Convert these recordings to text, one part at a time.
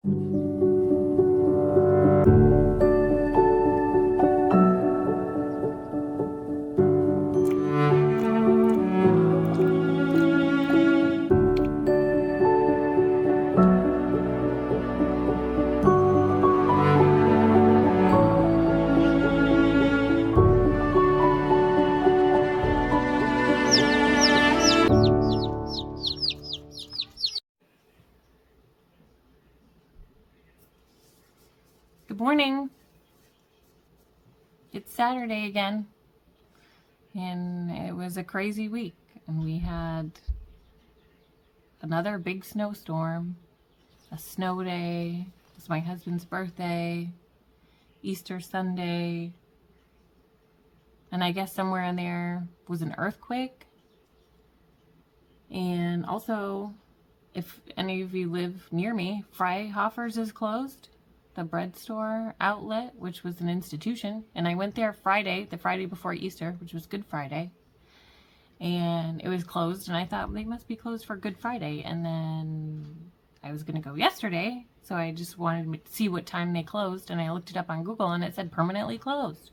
Good morning. It's Saturday again, and it was a crazy week, and we had another big snowstorm, a snow day. It was my husband's birthday, Easter Sunday, and I guess somewhere in there was an earthquake. And also, if any of you live near me, Freihofers is closed. The bread store outlet, which was an institution, and I went there Friday, the Friday before Easter, which was Good Friday, and it was closed, and I thought they must be closed for Good Friday, and then I was going to go yesterday, so I just wanted to see what time they closed, and I looked it up on Google, and it said permanently closed,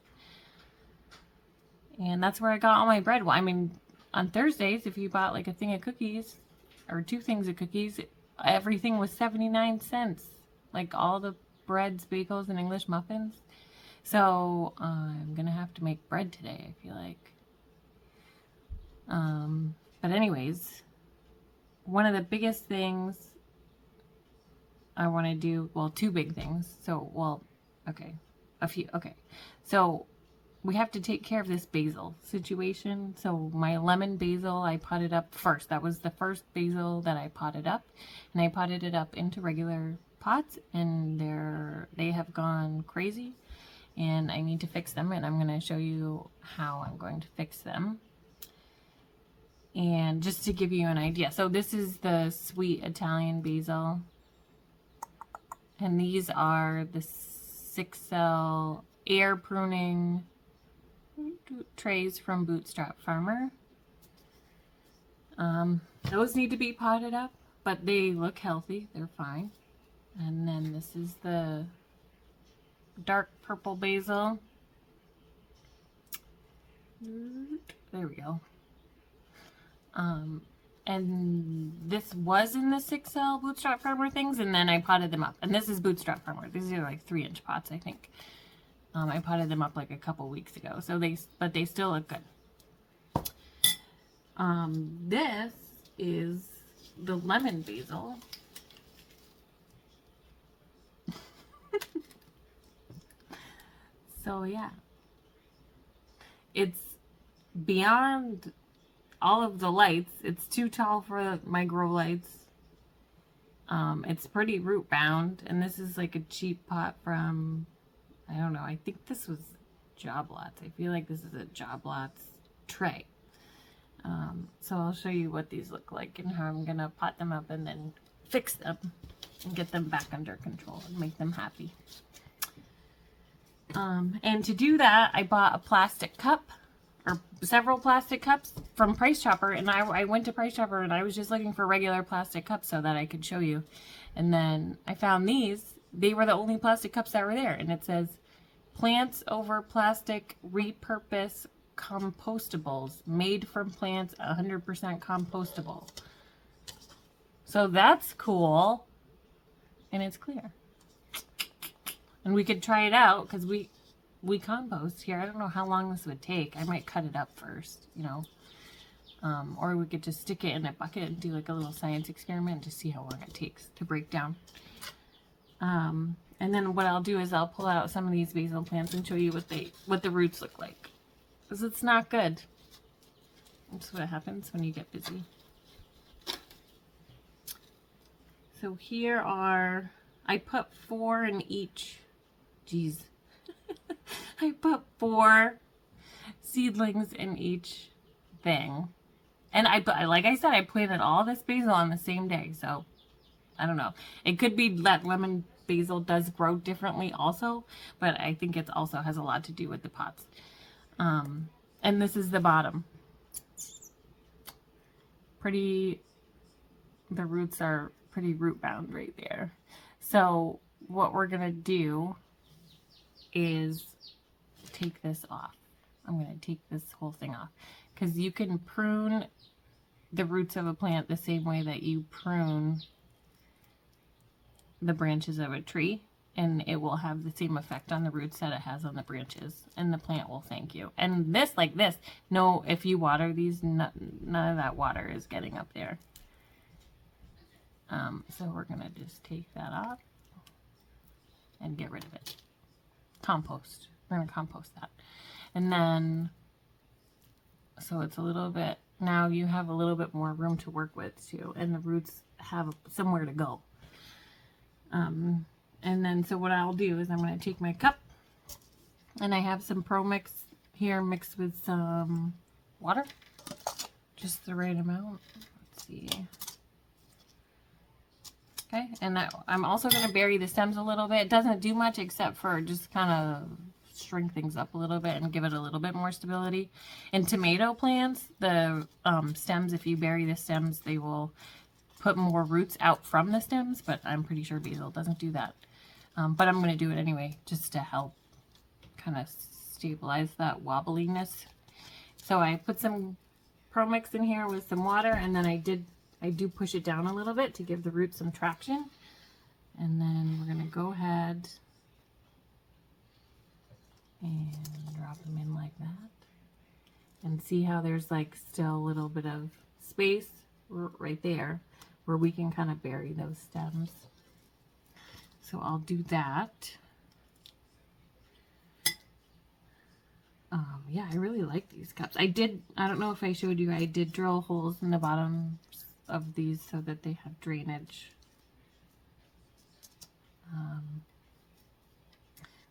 and that's where I got all my bread. Well, I mean, on Thursdays, if you bought like a thing of cookies, or 2 things of cookies, everything was 79 cents, like all the breads, bagels, and English muffins. So I'm gonna have to make bread today, I feel like. But anyways, one of the biggest things I want to do, well, 2 big things. So, well, okay, a few. Okay, so we have to take care of this basil situation. So my lemon basil, I potted up first. That was the first basil that I potted up, and I potted it up into regular pots, and they have gone crazy, and I need to fix them, and I'm going to show you how I'm going to fix them. And just to give you an idea, so this is the sweet Italian basil, and these are the 6L air pruning trays from Bootstrap Farmer. Those need to be potted up, but they look healthy, they're fine. And then this is the dark purple basil. There we go. And this was in the 6L Bootstrap Farmer things, and then I potted them up. And this is Bootstrap Farmer. These are like 3-inch pots, I think. I potted them up like a couple weeks ago, so but they still look good. This is the lemon basil. So yeah, it's beyond all of the lights. It's too tall for my grow lights. It's pretty root bound, and this is like a cheap pot from, I don't know, I think this was Job Lots. I feel like this is a Job Lots tray. So I'll show you what these look like and how I'm gonna pot them up and then fix them and get them back under control and make them happy. And to do that, I bought a plastic cup, or several plastic cups from Price Chopper, and I went to Price Chopper and I was just looking for regular plastic cups so that I could show you. And then I found these. They were the only plastic cups that were there, and it says plants over plastic repurpose compostables made from plants 100% compostable. So that's cool, and it's clear. And we could try it out because we compost here. I don't know how long this would take. I might cut it up first, you know. Or we could just stick it in a bucket and do like a little science experiment to see how long it takes to break down. And then what I'll do is I'll pull out some of these basil plants and show you what the roots look like. Because it's not good. That's what happens when you get busy. So here are, I put 4 in each. Geez. I put 4 seedlings in each thing. And like I said, I planted all this basil on the same day. So, I don't know. It could be that lemon basil does grow differently also. But I think it also has a lot to do with the pots. And this is the bottom. The roots are pretty root bound right there. So what we're going to do is take this off. I'm going to take this whole thing off because you can prune the roots of a plant the same way that you prune the branches of a tree, and it will have the same effect on the roots that it has on the branches, and the plant will thank you. And this, like this, no, if you water these, none of that water is getting up there. So we're going to just take that off and get rid of it. Compost. We're going to compost that. And then, so it's a little bit, now you have a little bit more room to work with too, and the roots have somewhere to go. And then, so what I'll do is I'm going to take my cup, and I have some Pro Mix here mixed with some water, just the right amount. Let's see. Okay, and I'm also going to bury the stems a little bit. It doesn't do much except for just kind of shrink things up a little bit and give it a little bit more stability. In tomato plants, the stems, if you bury the stems, they will put more roots out from the stems, but I'm pretty sure basil doesn't do that. But I'm going to do it anyway, just to help kind of stabilize that wobbliness. So I put some Pro Mix in here with some water, and then I do push it down a little bit to give the roots some traction. And then we're going to go ahead and drop them in like that. And see how there's like still a little bit of space right there where we can kind of bury those stems. So I'll do that. Yeah, I really like these cups. I don't know if I showed you, I did drill holes in the bottom of these so that they have drainage.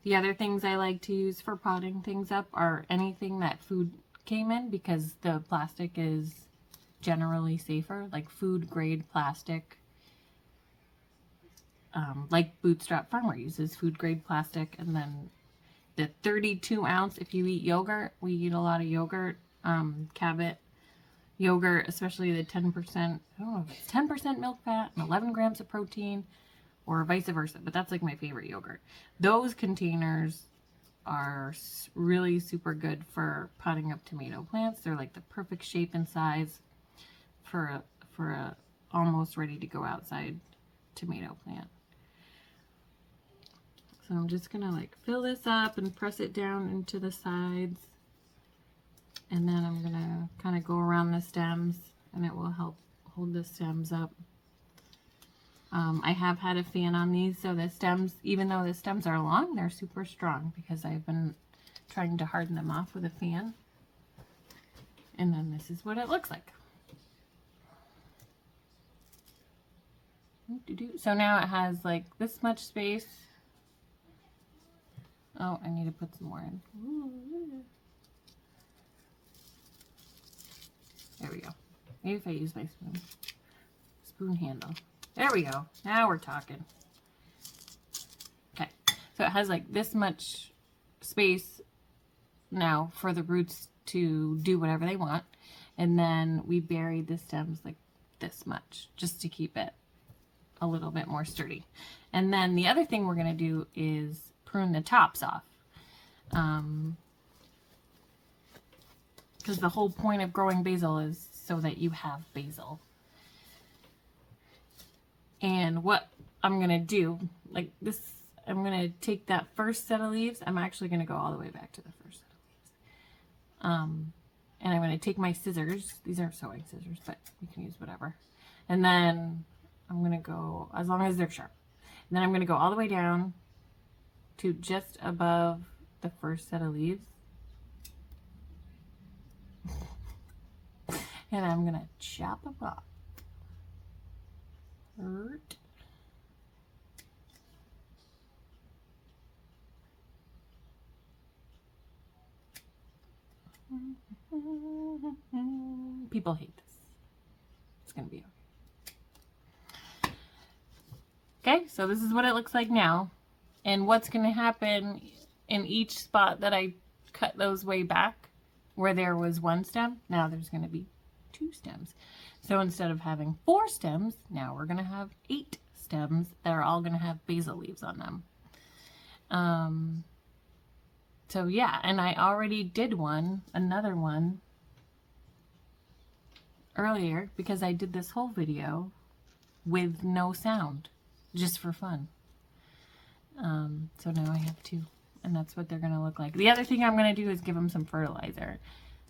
The other things I like to use for potting things up are anything that food came in, because the plastic is generally safer, like food grade plastic. Like Bootstrap Farmer uses food grade plastic, and then the 32 ounce, if you eat yogurt, we eat a lot of yogurt, Cabot yogurt, especially the 10%, I don't know if it's 10% milk fat and 11 grams of protein, or vice versa, but that's like my favorite yogurt. Those containers are really super good for potting up tomato plants. They're like the perfect shape and size for a almost ready to go outside tomato plant. So I'm just gonna like fill this up and press it down into the sides, and then I'm gonna kind of go around the stems, and it will help hold the stems up. I have had a fan on these, so the stems, even though the stems are long, they're super strong because I've been trying to harden them off with a fan. And then this is what it looks like. So now it has like this much space. Oh, I need to put some more in. Ooh. There we go. Maybe if I use my spoon handle. There we go. Now we're talking. Okay. So it has like this much space now for the roots to do whatever they want. And then we buried the stems like this much just to keep it a little bit more sturdy. And then the other thing we're going to do is prune the tops off. Because the whole point of growing basil is so that you have basil. And what I'm going to do, like this, I'm going to take that first set of leaves. I'm actually going to go all the way back to the first set of leaves. And I'm going to take my scissors. These are sewing scissors, but you can use whatever. And then I'm going to go, as long as they're sharp. And then I'm going to go all the way down to just above the first set of leaves. And I'm going to chop them off. People hate this. It's going to be okay. Okay, so this is what it looks like now. And what's going to happen in each spot that I cut those way back, where there was one stem, now there's going to be 2 stems. So instead of having 4 stems, now we're going to have 8 stems that are all going to have basil leaves on them. So yeah, and I already did another one earlier because I did this whole video with no sound, just for fun. So now I have two, and that's what they're going to look like. The other thing I'm going to do is give them some fertilizer.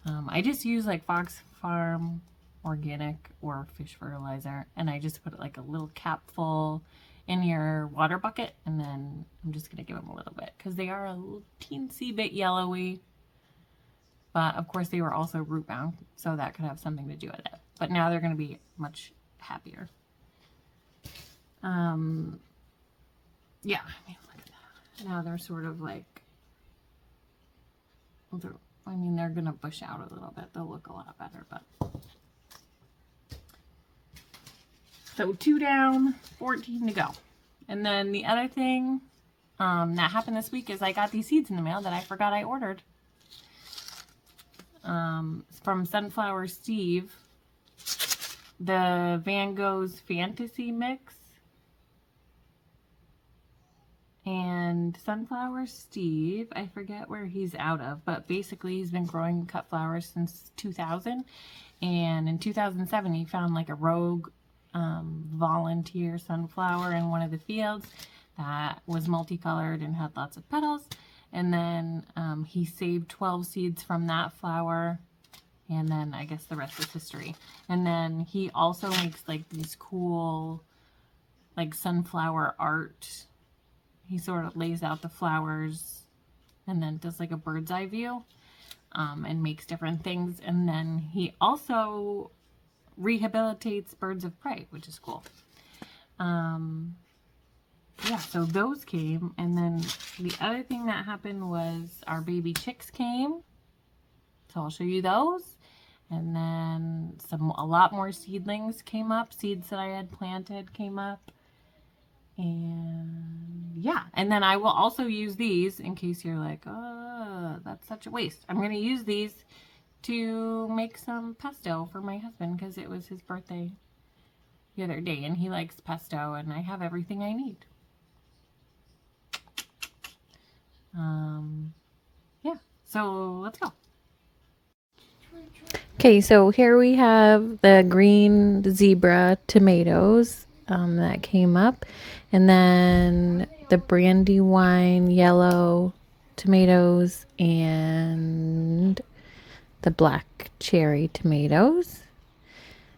I just use like Fox Farm organic or fish fertilizer, and I just put like a little cap full in your water bucket, and then I'm just going to give them a little bit because they are a teensy bit yellowy, but of course they were also root bound, so that could have something to do with it. But now they're going to be much happier. Yeah, I mean, look at that. Now they're sort of like, I mean, they're going to bush out a little bit. They'll look a lot better, but. So 2 down, 14 to go. And then the other thing that happened this week is I got these seeds in the mail that I forgot I ordered. From Sunflower Steve, the Van Gogh's Fantasy Mix. And Sunflower Steve, I forget where he's out of, but basically he's been growing cut flowers since 2000. And in 2007, he found like a rogue volunteer sunflower in one of the fields that was multicolored and had lots of petals. And then he saved 12 seeds from that flower, and then I guess the rest is history. And then he also makes like these cool like sunflower art. He sort of lays out the flowers and then does like a bird's eye view, and makes different things. And then he also rehabilitates birds of prey, which is cool. Yeah, so those came, and then the other thing that happened was our baby chicks came, so I'll show you those. And then a lot more seedlings came up. Seeds that I had planted came up. And yeah, and then I will also use these in case you're like, oh, that's such a waste. I'm going to use these to make some pesto for my husband because it was his birthday the other day and he likes pesto, and I have everything I need. Yeah, so let's go. Okay, so here we have the green zebra tomatoes that came up, and then the brandywine yellow tomatoes and the black cherry tomatoes.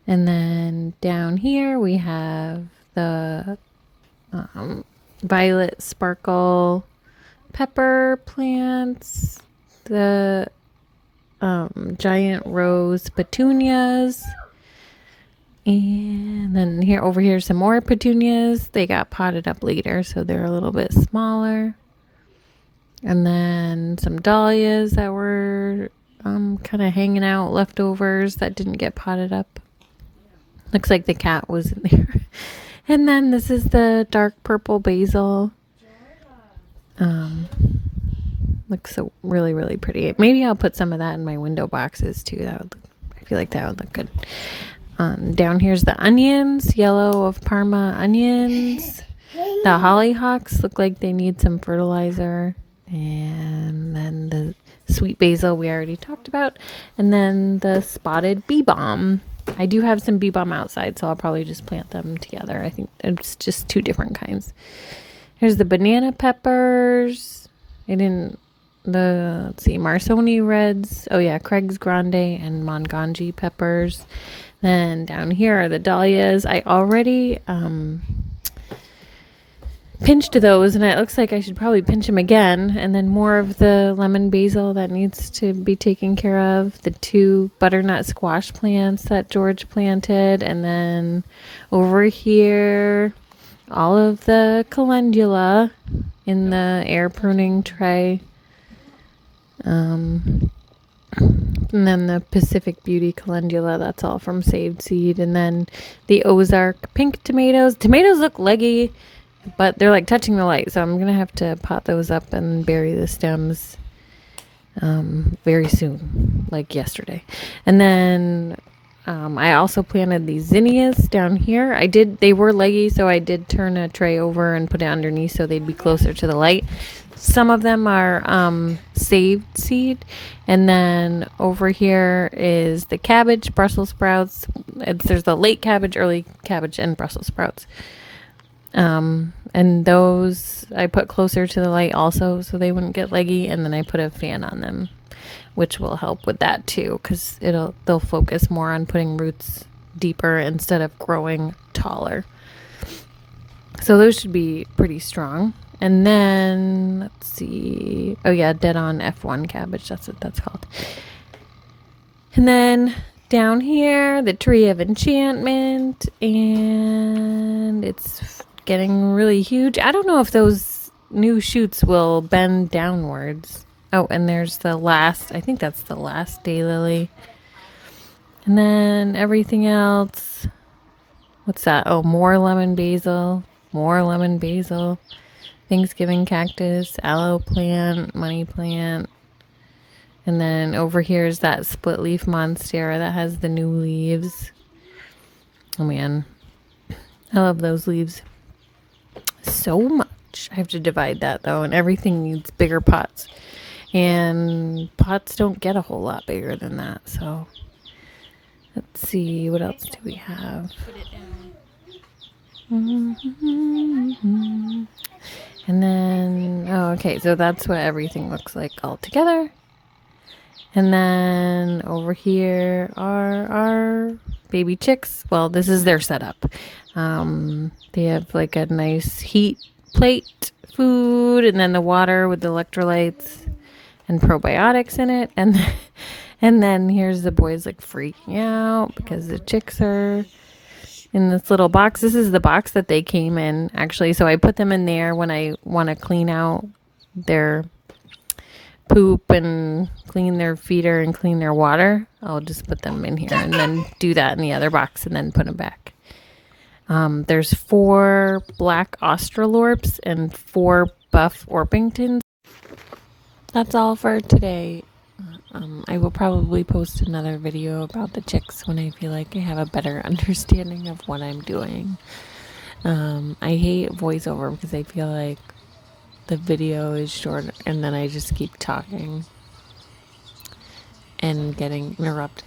And then down here we have the violet sparkle pepper plants, the giant rose petunias, and then over here some more petunias. They got potted up later, so they're a little bit smaller. And then some dahlias that were kind of hanging out, leftovers that didn't get potted up. Looks like the cat was in there. And then this is the dark purple basil. Looks so really, really pretty. Maybe I'll put some of that in my window boxes too. I feel like that would look good. Down here's the onions, yellow of Parma onions. The hollyhocks look like they need some fertilizer. And then the sweet basil we already talked about. And then the spotted bee balm. I do have some bee balm outside, so I'll probably just plant them together. I think it's just 2 different kinds. Here's the banana peppers. Let's see, Marsoni reds. Oh yeah, Craig's Grande and Monganji peppers. Then down here are the dahlias. I already pinched those, and it looks like I should probably pinch them again. And then more of the lemon basil that needs to be taken care of. The 2 butternut squash plants that George planted. And then over here, all of the calendula in the air pruning tray. And then the Pacific Beauty calendula, that's all from Saved Seed. And then the Ozark pink tomatoes. Tomatoes look leggy, but they're like touching the light, so I'm going to have to pot those up and bury the stems very soon, like yesterday. And then I also planted these zinnias down here. They were leggy, so I did turn a tray over and put it underneath so they'd be closer to the light. Some of them are saved seed. And then over here is the cabbage, Brussels sprouts. There's the late cabbage, early cabbage, and Brussels sprouts. And those I put closer to the light also so they wouldn't get leggy. And then I put a fan on them, which will help with that too, because they'll focus more on putting roots deeper instead of growing taller. So those should be pretty strong. And then let's see. Oh yeah, dead on F1 cabbage. That's what that's called. And then down here, the tree of enchantment, and it's getting really huge. I don't know if those new shoots will bend downwards. Oh, and there's I think that's the last daylily. And then everything else. What's that? Oh, more lemon basil. Thanksgiving cactus, aloe plant, money plant. And then over here is that split leaf monstera that has the new leaves. Oh man, I love those leaves so much. I have to divide that though, and everything needs bigger pots. And pots don't get a whole lot bigger than that. So let's see, what else do we have? And then, oh, okay, so that's what everything looks like all together. And then over here are our baby chicks. Well, this is their setup. They have like a nice heat plate food, and then the water with the electrolytes and probiotics in it. And then here's the boys like freaking out because the chicks are in this little box. This is the box that they came in, actually. So I put them in there when I want to clean out their poop and clean their feeder and clean their water. I'll just put them in here and then do that in the other box and then put them back. There's 4 black Australorps and 4 buff Orpingtons. That's all for today. I will probably post another video about the chicks when I feel like I have a better understanding of what I'm doing. I hate voiceover because I feel like the video is short and then I just keep talking and getting interrupted.